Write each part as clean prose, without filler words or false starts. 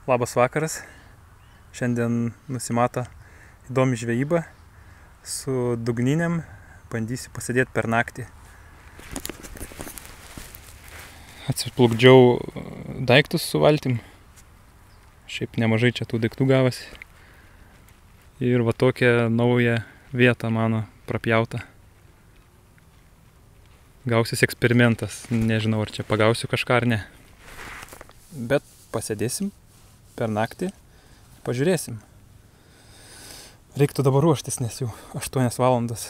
Labas vakaras. Šiandien nusimato įdomi žvejyba su dugniniam. Bandysiu pasėdėti per naktį. Atsiplukdžiau daiktus su valtim. Šiaip nemažai čia tų daiktų gavosi. Ir va tokia nauja vieta mano prapjauta. Gausis eksperimentas. Nežinau, ar čia pagausiu kažką ar ne. Bet pasėdėsim per naktį, pažiūrėsim. Reiktų dabar ruoštis, nes jau 8 valandas.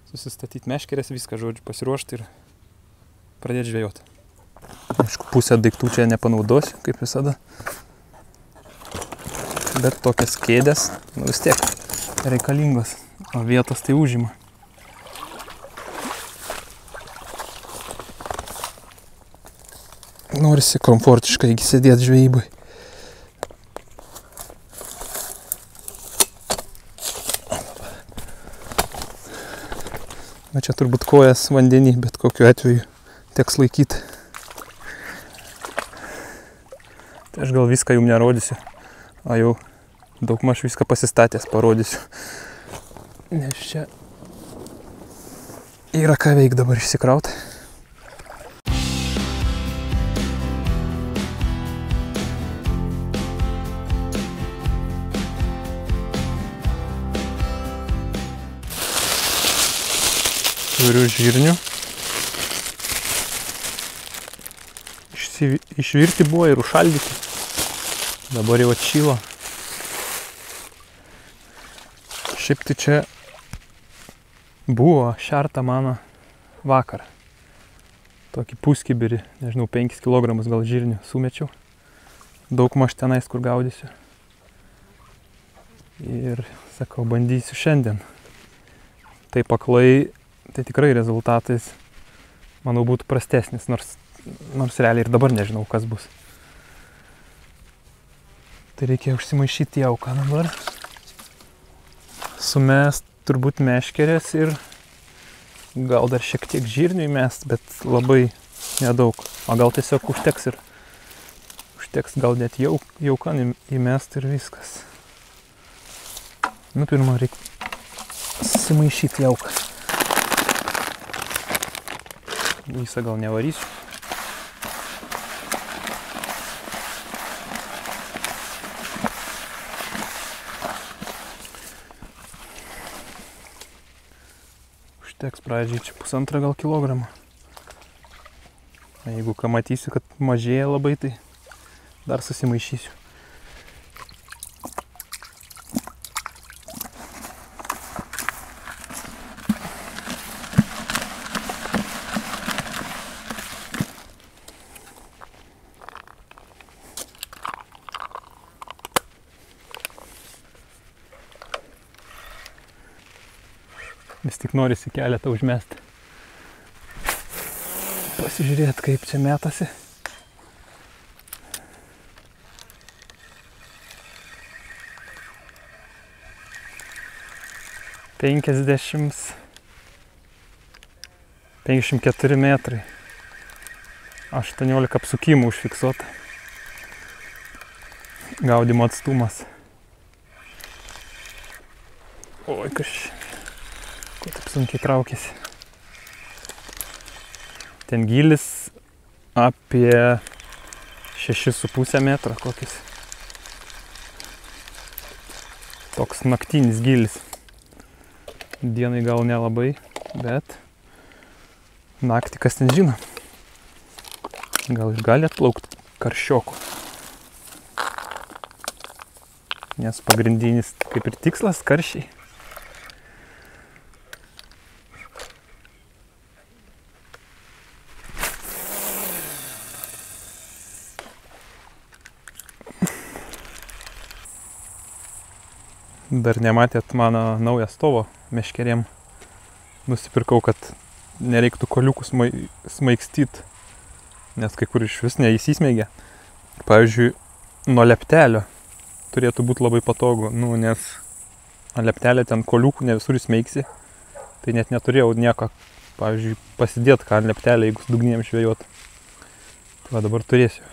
Susistatyti meškerės, viską, žodžiu, pasiruošti ir pradėti žvejoti. Aišku, pusę daiktų čia nepanaudosiu, kaip visada. Bet tokias kėdės, vis tiek reikalingos, o vietos tai užima. Norisi komfortiškai sėdėti žvejybai. Na čia turbūt kojas vandenį, bet kokiu atveju teks laikyti. Tai aš gal viską jums nerodysiu, o jau daugmaž viską pasistatęs parodysiu. Nes čia yra ką veik dabar išsikrauti. Turiu žirnių. Išvirti buvo ir užšaldyti. Dabar jau atšylo. Šiaip tai čia buvo šerta mano vakar. Tokį puskibirį, nežinau, 5 kg gal žirnių sumečiau. Daugmaž tenais, kur gaudysiu. Ir sakau, bandysiu šiandien. Taip aklai. Tai tikrai rezultatais, manau, būtų prastesnis, nors realiai ir dabar nežinau, kas bus. Tai reikia užsimaišyti jauką dabar. Sumest turbūt meškerės ir gal dar šiek tiek žirnių įmest, bet labai nedaug. O gal tiesiog užteks ir užteks gal net jauką įmest ir viskas. Nu, pirma, reikia susimaišyti jauką. Visą gal nevarysiu. Užteks pradžiai čia 1,5 gal kilogramą. Jeigu ką matysiu, kad mažėja labai, tai dar susimaišysiu. Vis tik norisi keletą užmesti. Pasižiūrėti, kaip čia metasi. Penkiasdešimt 54 metrai. 18 apsukimų užfiksuota. Gaudymo atstumas. Oi, ko taip sunkiai traukėsi. Ten gylis apie 6,5 metro kokis. Toks naktinis gylis. Dienai gal nelabai, bet naktį kas ten žino. Gal ir gali atplaukti karšiokų. Nes pagrindinis kaip ir tikslas karšiai. Dar nematėt mano naują stovo meškerėm. Nusipirkau, kad nereiktų koliukų smaigstyti, nes kai kur iš vis neįsismeigia. Pavyzdžiui, nuo leptelio turėtų būti labai patogu, nes leptelė ten koliukų ne visur įsmeigsi. Tai net neturėjau nieko, pavyzdžiui, pasidėti ką leptelę, jeigu su dugnėm žvejot. Tai va dabar turėsiu.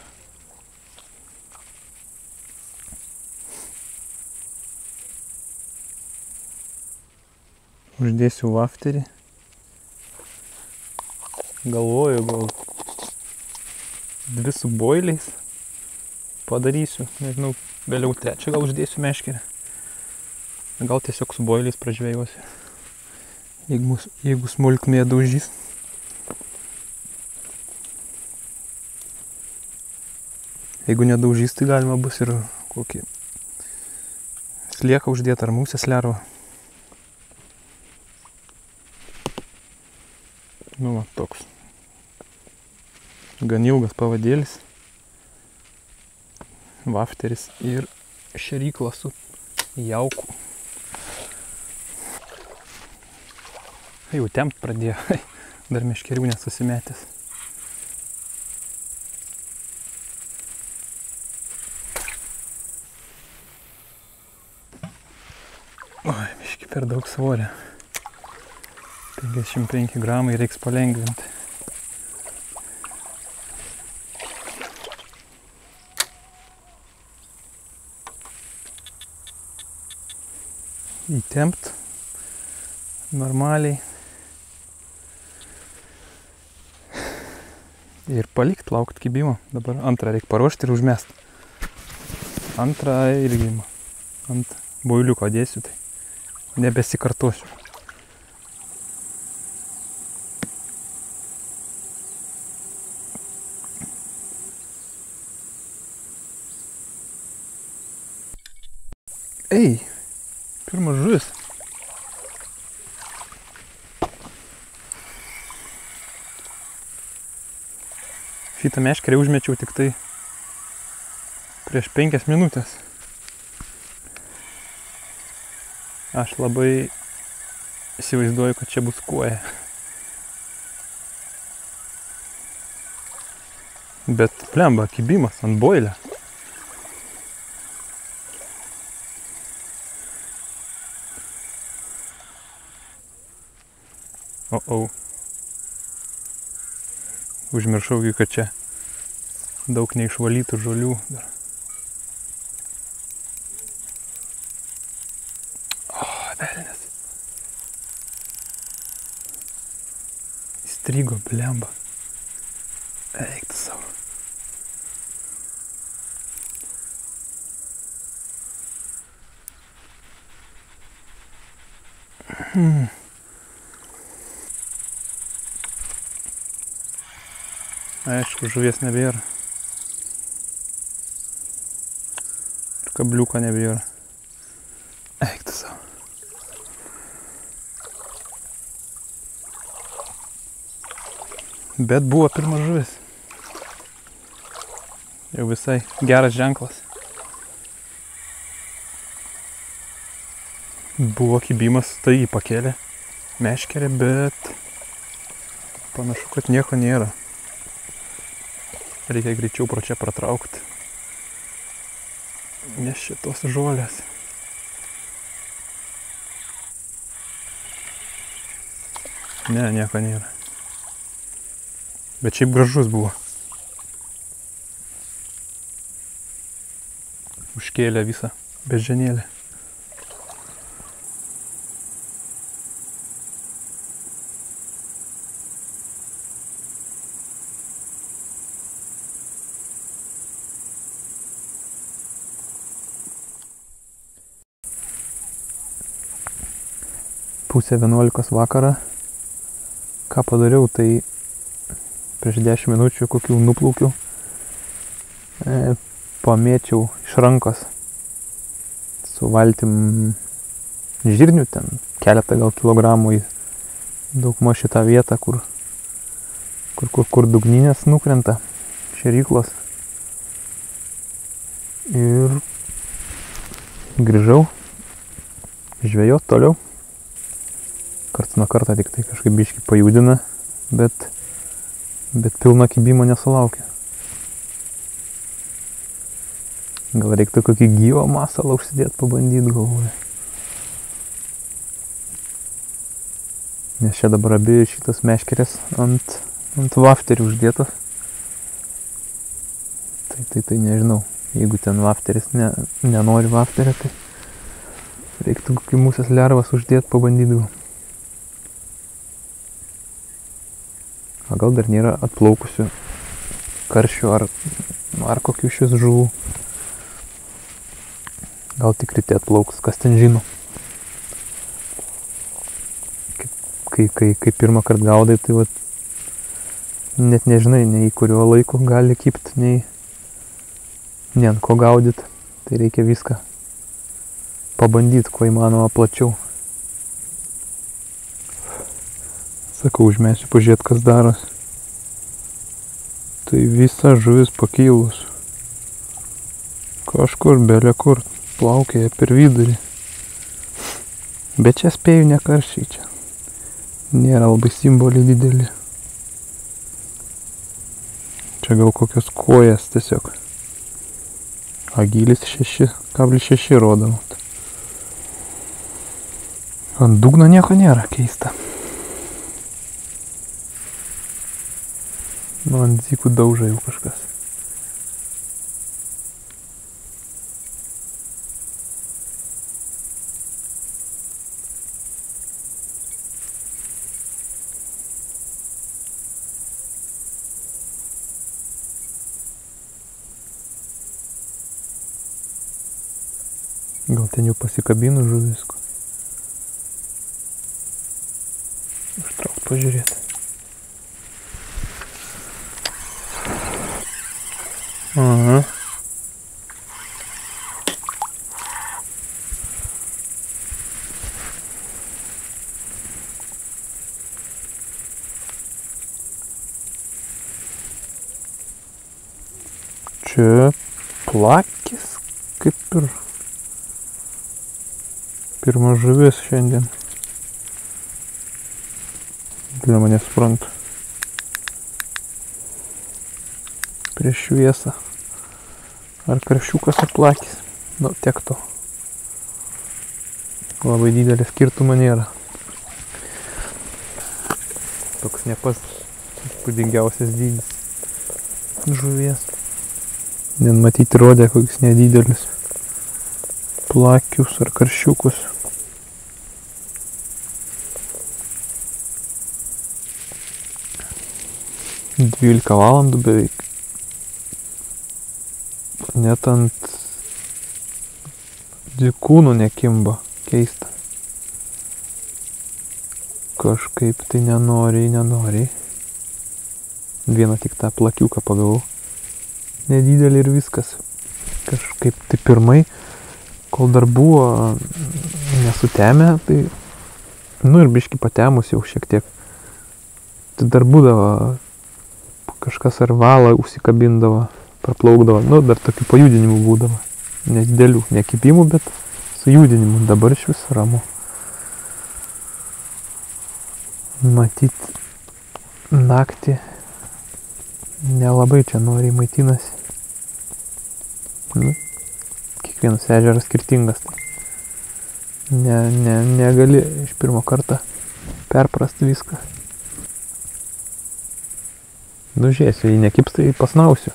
Uždėsiu vafterį. Galvoju, gal 2 su boiliais padarysiu. Nežinau, vėliau 3 gal uždėsiu meškerę. Gal tiesiog su boiliais pražvėjuosiu. Jeigu smulkmė daužys. Jeigu nedaužys, tai galima bus ir kokį slieką uždėti ar musės lervą. Nu va, toks gan ilgas pavadėlis, vafteris ir šerykla su jauku. Jau tempt pradėjo, dar meškerių nesusimetęs. Oi, biški per daug svorio. 55 gramai reiks palengvinti. Įtempt normaliai ir palikt, laukt kibimo. Dabar antrą reik paruošti ir užmest. Antrą irgi ant boiliuko dėsiu, tai nebesikartosiu. Ei, pirmas žuvis. Šitą meškerę užmečiau tik tai prieš 5 minutės. Aš labai įsivaizduoju, kad čia bus kuoja. Bet plemba, kibimas ant boilio. Užmiršau, kad čia daug neišvalytų žolių dar. O, velnias. Įstrigo, blemba. Eik tu savo. Aišku, žuvies nebėra. Ir kabliuko nebėra. Eik tu savo. Bet buvo pirmas žuvis. Jau visai geras ženklas. Buvo kibimas, tai jį pakėlė meškerė, bet panašu, kad nieko nėra. Reikia greičiau pro čia pratraukti. Nes šitos žolės. Ne, nieko nėra. Bet šiaip gražus buvo. Užkėlė visą beždžionėlę. Pusė 11 vakarą. Ką padariau, tai prieš 10 minučių kokių nuplaukiau. Pamėčiau iš rankos su valtim žirnių, ten keletą gal kilogramų į daugmaž šitą vietą, kur dugninės nukrenta, šeryklos. Ir grįžau žvejot toliau. Karts nuo kartą tik tai kažkaip biškį pajudina, bet pilno kibimo nesulaukia. Gal reiktų kokį gyvą masalą užsidėti, pabandyti, galvoju. Nes čia dabar abi šitas meškerės ant vafterių uždėtos. Tai nežinau, jeigu ten vafteris nenori vafterio, tai reiktų kokį musės lervas uždėti, pabandyti. O gal dar nėra atplaukusių karšių ar kokių šis žuvų. Gal tik ryte atplauks, kas ten žino. Kai pirmą kartą gaudai, tai vat, net nežinai, nei į kurio laiko gali kibti, nei ant ko gaudyti. Tai reikia viską pabandyti, kuo įmanoma plačiau. Sakau, užmesiu pažiūrėti, kas daros. Tai visa žuvis pakilus. Kažkur belė kur plaukėja per vidurį. Bet čia spėju ne karščiai čia. Nėra labai simboliai dideli. Čia gal kokios kojas tiesiog. Agylis 6,6 rodo. Ant dugno nieko nėra, keista. Nu, ant zykų dauža jau kažkas. Gal ten jau pasikabino žuvis. Ištraukt pažiūrėti. Aha. Čia plakis kaip ir pirma žuvis šiandien. Žinoma, nesuprantu. Prieš šviesą. Ar karšiukas ar plakis. Nu, tiek to. Labai didelė skirtumo nėra. Toks ne pats įspūdingiausias dydis žuvies. Nen matyti rodė, koks nedidelis. Plakius ar karšiukus. – 12 valandų beveik. Net ant dzikūnų nekimba. Keista. Kažkaip tai nenoriai. Vieną tik tą plakiuką pagavau. Nedidelį ir viskas. Kažkaip tai pirmai, kol dar buvo nesutemę, tai nu ir biški patemus jau šiek tiek. Tai dar būdavo kažkas ar valą užsikabindavo, praplaukdavo. Nu, dar tokių pajudinimų būdavo. Nedidelių, nekibimų, bet su judinimu. Dabar iš vis ramu. Matyt, naktį nelabai čia noriai maitinasi. Nu, kiekvienas ežeras skirtingas. Negali iš pirmo kartą perprasti viską. Nu, žiūrėsiu, jei nekips, tai pasnausiu.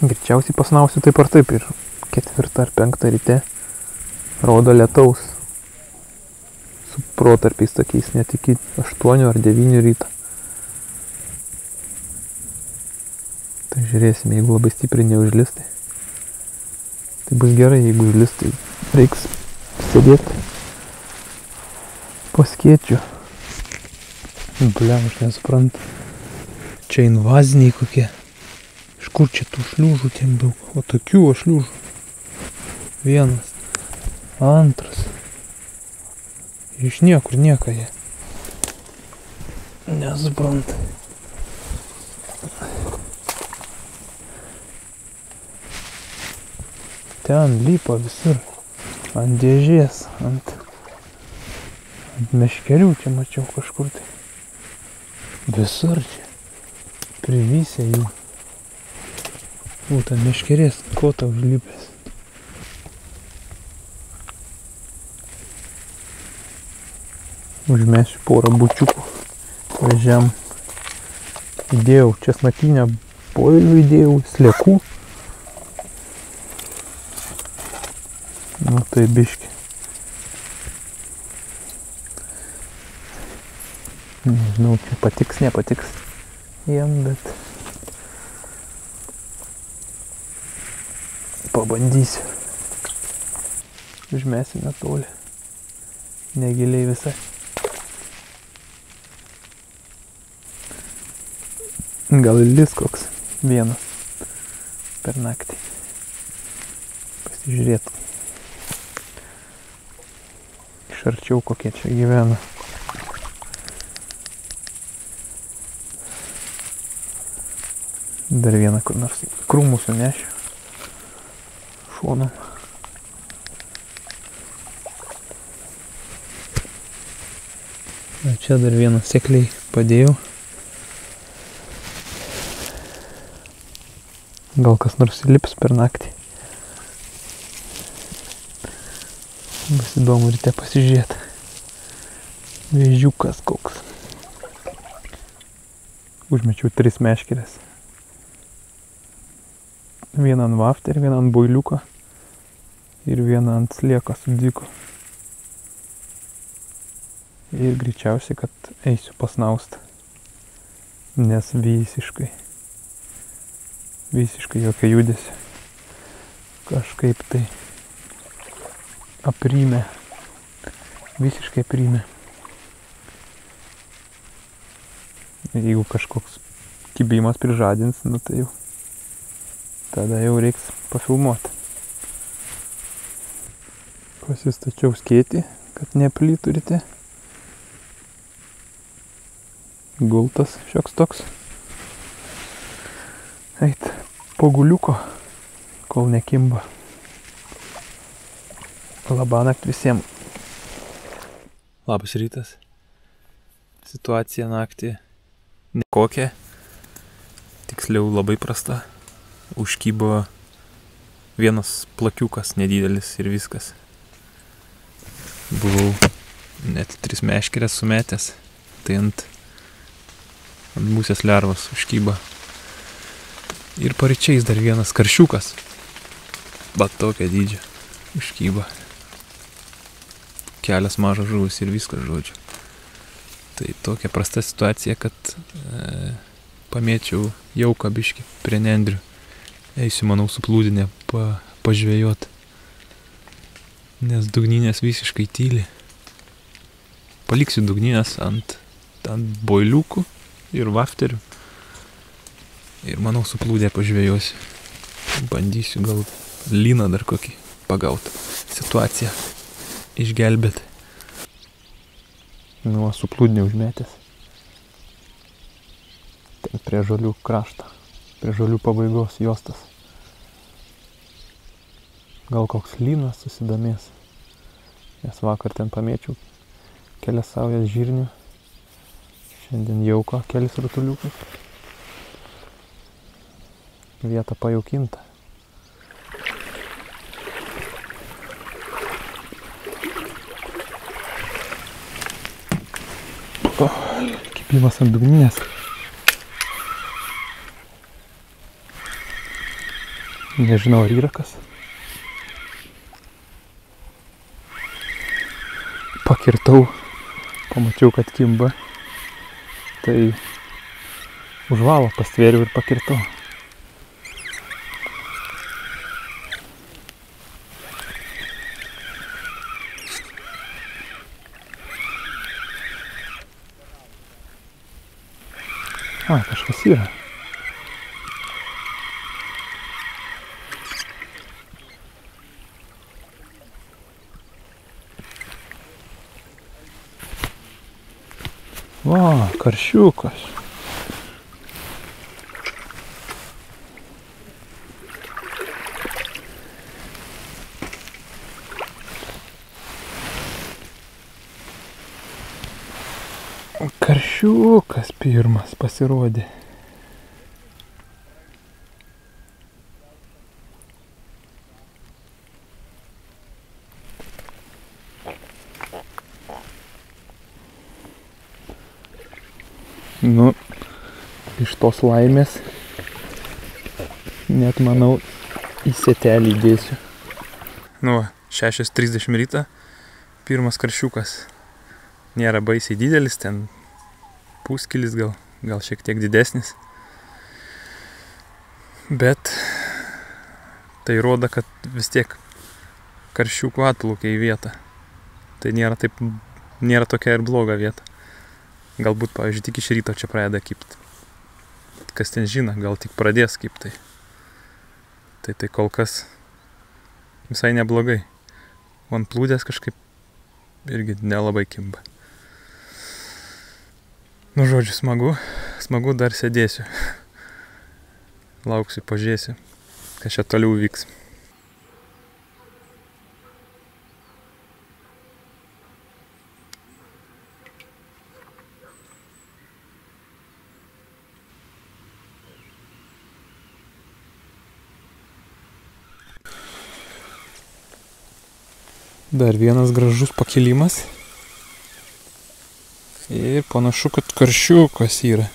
Greičiausiai pasnausiu taip ar taip ir 4 ar 5 ryte rodo lietaus. Su protarpiais tokiais net iki 8 ar 9 ryto. Tai žiūrėsime, jeigu labai stipriai neužlis, tai bus gerai, jeigu užlis, tai reiks sėdėti po skėčiu. Bliam, aš nesuprantu. Čia invaziniai kokie. Iš kur čia tų šliužų tiek daug? O tokių šliužų. 1, 2. Iš niekur nieko jie. Nesuprantu. Ten lipa visur. Ant dėžės, ant meškerių čia mačiau kažkur tai. Visur čia. Privysė jų. Ten meškerės kotą užlipęs. Užmesiu porą bučiukų. Vežiam. Įdėjau česnakinę boilių, įdėjau sliekų. Nu tai biški. Nežinau, čia patiks, nepatiks jam, bet pabandysiu. Užmesime toli. Negiliai visai. Gal lis koks vienas per naktį. Pasižiūrėt. Iš arčiau kokie čia gyvena. Dar vieną kur nors krūmų sunešiu. Šonam. Čia dar vieną sekliai padėjau. Gal kas nors įlips per naktį. Bus įdomu ryte pasižiūrėti. Vėžiukas koks. Užmečiau 3 meškerės. Vieną ant vafterį, vieną ant boiliuko ir vieną ant slieko su dyku. Ir greičiausiai, kad eisiu pasnaust, nes visiškai jokio judesio. Kažkaip tai aprymė, visiškai aprymė. Jeigu kažkoks kibimas prižadins, nu tai jau tada jau reiks pafilmuoti. Pasistačiau skėtį, kad neplytų ryte. Gultas šioks toks. Eit po guliuko, kol nekimba. Labanakt visiems. Labas rytas. Situacija naktį nekokia. Tiksliau labai prasta. Užkybo vienas plakiukas nedidelis ir viskas. Buvau net 3 meškerės sumetęs. Tai ant musės lervos užkyba. Ir paryčiais dar vienas karšiukas. Bet tokio dydžio užkyba. Kelias mažas žuvis ir viskas, žodžiu. Tai tokia prasta situacija, kad pamėčiau jauką biškį prie nendrių. Eisiu, manau, su plūdinė pažvejot. Nes dugninės visiškai tyli. Paliksiu dugninės ant boiliukų ir vafterių. Ir manau, su plūdė pažvejosiu. Bandysiu gal lyną dar kokį pagaut. Situaciją išgelbėt. Nu, su plūdinė užmetęs. Ten prie žolių krašto. Prie žolių pabaigos juostas. Gal koks lynas susidomės. Nes vakar ten pamėčiau kelias saujas žirnių. Šiandien jauko kelis rutuliukus. Vieta pajaukinta. Kipimas ant dugninės. Nežinau, ar yra kas. Pakirtau, pamačiau, kad kimba. Tai užvalo pastvėriau ir pakirtau. Kažkas yra. Va, karšiukas. Karšiukas pirmas pasirodė. Nu, iš tos laimės net, manau, į setelį dėsiu. Nu, 6:30 ryta, pirmas karšiukas. Nėra baisiai didelis, ten pūskilis, gal šiek tiek didesnis. Bet tai rodo, kad vis tiek karšiukų atplaukia į vietą. Tai nėra tokia ir bloga vieta. Galbūt, pavyzdžiui, tik iš ryto čia pradeda kipt. Kas ten žino, gal tik pradės kipt. Tai kol kas visai neblogai. O ant plūdės kažkaip irgi nelabai kimba. Nu, žodžiu, smagu, dar sėdėsiu. Lauksiu, pažiūrėsiu, kas čia toliau vyks. Dar vienas gražus pakilimas. Ir panašu, kad karšiukas yra.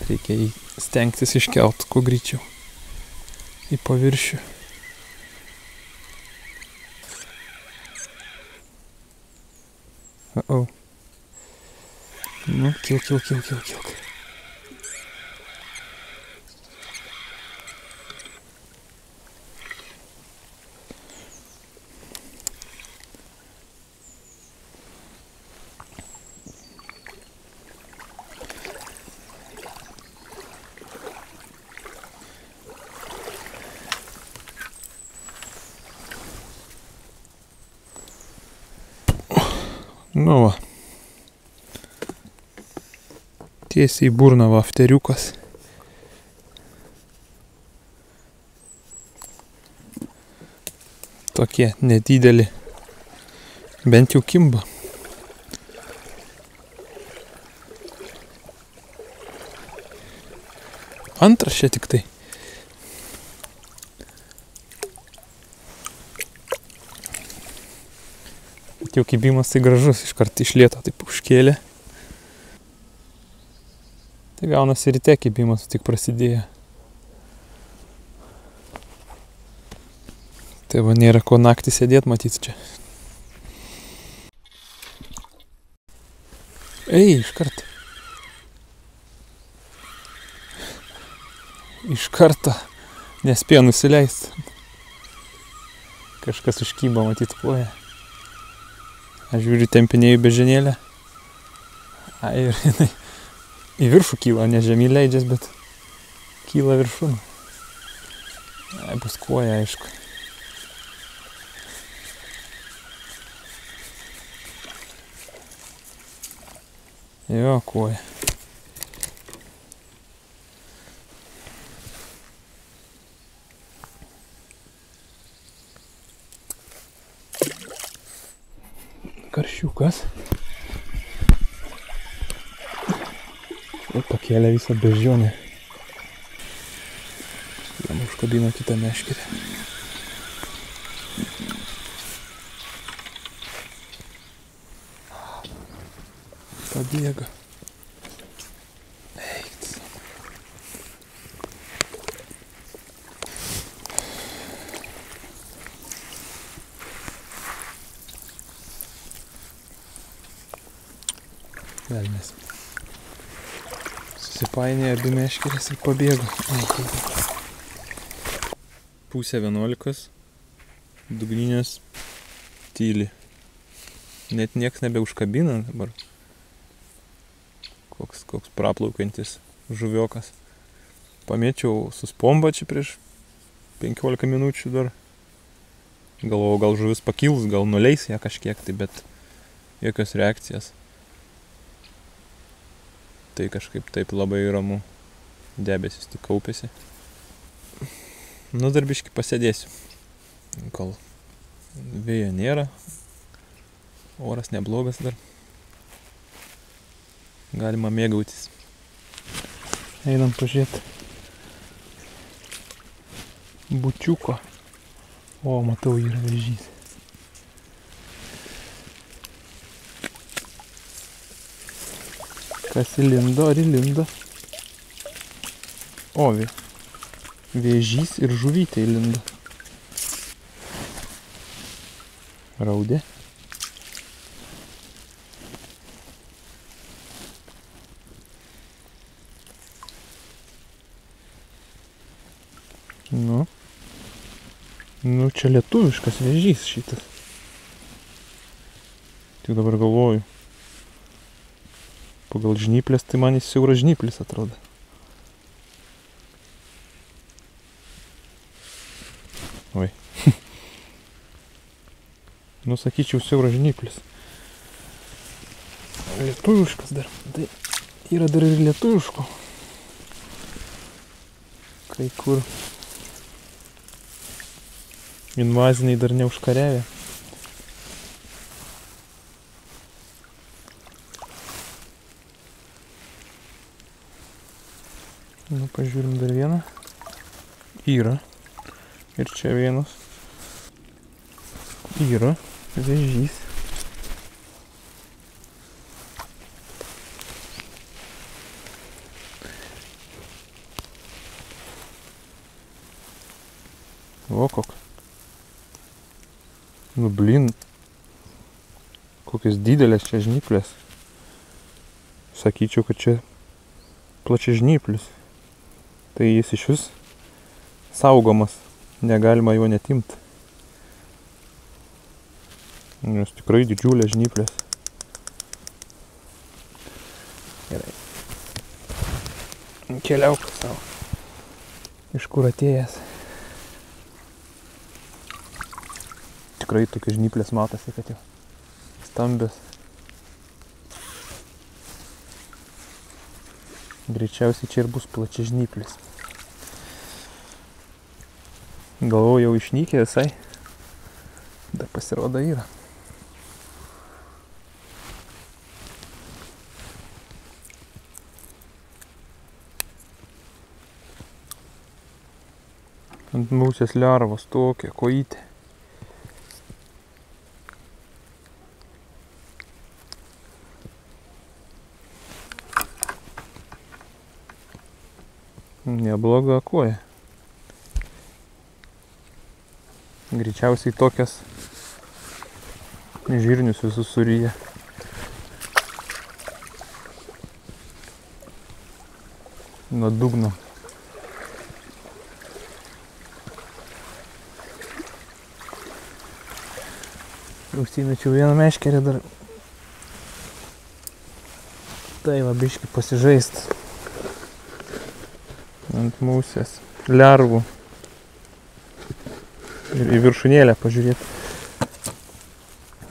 Reikia jį stengtis iškelt kuo greičiau į paviršių. Nu, kilk. Nu va. Tiesiai į burną vafteriukas. Tokie nedideli. Bent jau kimba. Antras čia tik tai. Jau kibimas tai gražus, iškart iš lėto taip užkėlė. Tai gaunasi ryte kibimas tik prasidėjo. Tai va nėra ko naktį sėdėt, matyt čia. Iškart. Iš karto nespėjo nusileist. Kažkas užkyba, matyt, koją. Aš žiūriu, tempinėjau bežinėlę. Ir jinai į viršų kyla, ne žemyn leidžias, bet kyla viršun. Bus koja, aišku. Jo, koja. Karšiukas. Ir pakėlė visą bežionę. Jam užkabino kitą meškerę. Pabėga. Eikts. Velnias. Susipainė abi meškerės ir pabėgo. Pusė 11. Dugninės tyli. Net nieks nebeužkabina dabar. Koks praplaukantis žuviokas. Pamėčiau su spomba čia prieš 15 minučių dar. Galvojau, gal žuvis pakils, gal nuleis ją kažkiek, tai bet jokios reakcijas. Tai kažkaip taip labai ramu. Debesis tik kaupėsi. Nu, dar biškį pasėdėsiu. Kol vėjo nėra. Oras neblogas dar. Galima mėgautis. Einam pažiūrėti. Bučiuko. O, matau, yra vėžys. Kas įlindo, ar įlindo? O, vėžys ir žuvytė įlindo. Nu, čia lietuviškas vėžys šitas. Tik dabar galvoju. Pagal žnyplės, tai man jis siauras žnyplis atrodo. Oi. Nu, sakyčiau, siauras žnyplis. Lietuviškas dar. Tai yra dar ir lietuviško. Kai kur invaziniai dar neužkariavę. Nu, pažiūrim dar vieną. Yra. Ir čia vienas. Yra. Vėžys. O, koks. Nu, blin. Kokios didelės čia žnyplės. Sakyčiau, kad čia plačia žnyplis. Tai jis iš vis saugomas. Negalima jo netimti. Nes tikrai didžiulės žnyplės. Gerai. Keliauk savo. Iš kur atėjęs. Tikrai tokios žnyplės matosi, kad jau stambios. Greičiausiai čia ir bus plačia žnyplis. Galvoju, jau išnykė visai. Dar pasirodo yra. Ant musės lervos tokia kojytė. Nebloga koja. Greičiausiai tokias žirnius visus suryja. Nuo dugno. Užsimečiau vieną meškerę dar. Tai va biškį pasižaist. Ant musės lervų. Ir į viršūnėlę pažiūrėti.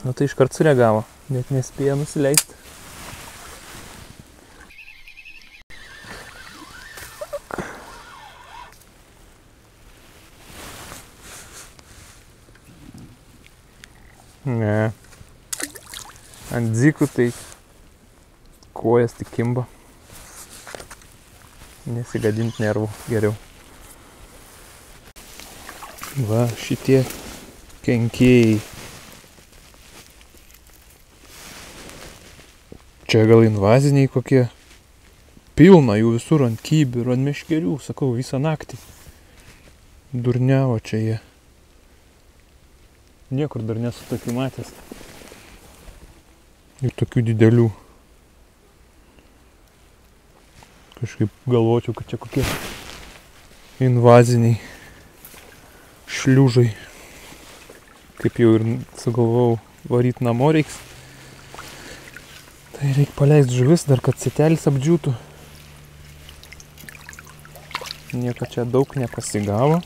Nu tai iškart sureagavo. Net nespėjo nusileisti. Ne. Ant dzikų tai kojas tik kimba. Nesigadint nervų geriau. Va, šitie kenkėjai. Čia gal invaziniai kokie. Pilna jų visur ant kibirų, ant meškerių, sakau, visą naktį. Durniavo čia jie. Niekur dar nesu tokių matęs. Ir tokių didelių. Kažkaip galvočiau, kad čia kokie invaziniai šliužai. Kaip jau ir sugalvojau, varyt namo reiks. Tai reik paleist žuvis dar, kad sėtelis apdžiūtų. Nieko čia daug nepasigavo.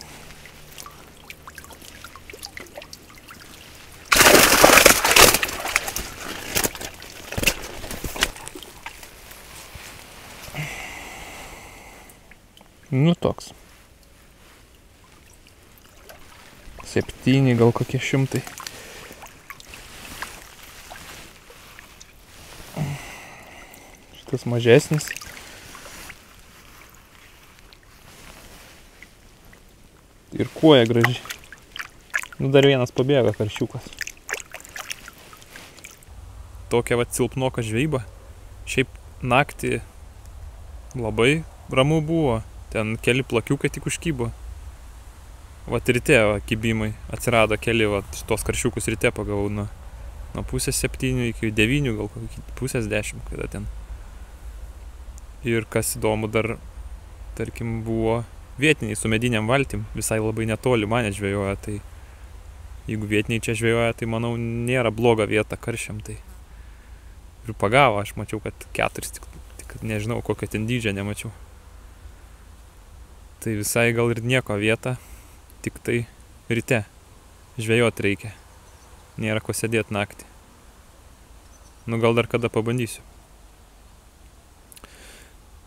Nu toks. 7, gal kokie 100. Šitas mažesnis. Ir koja graži. Nu dar vienas pabėga karšiukas. Tokia va silpnoka žvejyba. Šiaip naktį labai ramu buvo. Ten keli plakiukai tik užkybo. Vat ryte kibimai atsirado keli, vat tos karšiukus ryte pagavau nuo 6:30 iki 9, gal iki 9:30, kada ten. Ir kas įdomu dar, tarkim, buvo vietiniai su mediniam valtim, visai labai netoli mane žvejoja, tai jeigu vietiniai čia žvejoja, tai manau nėra bloga vieta karšiam, tai ir pagavo, aš mačiau, kad 4, tik nežinau, kokio ten dydžio nemačiau. Tai visai gal ir nieko vieta, tik tai ryte žvejot reikia, nėra ko sėdėti naktį. Nu gal dar kada pabandysiu.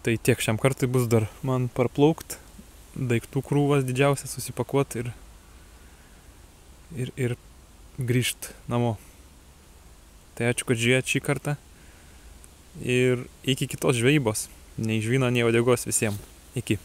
Tai tiek šiam kartui, bus dar man parplaukt, daiktų krūvas didžiausias susipakuot ir grįžt namo. Tai ačiū, kad žiūrėjot šį kartą ir iki kitos žvejybos. Nei žvyno, nei uodegos visiems. Iki.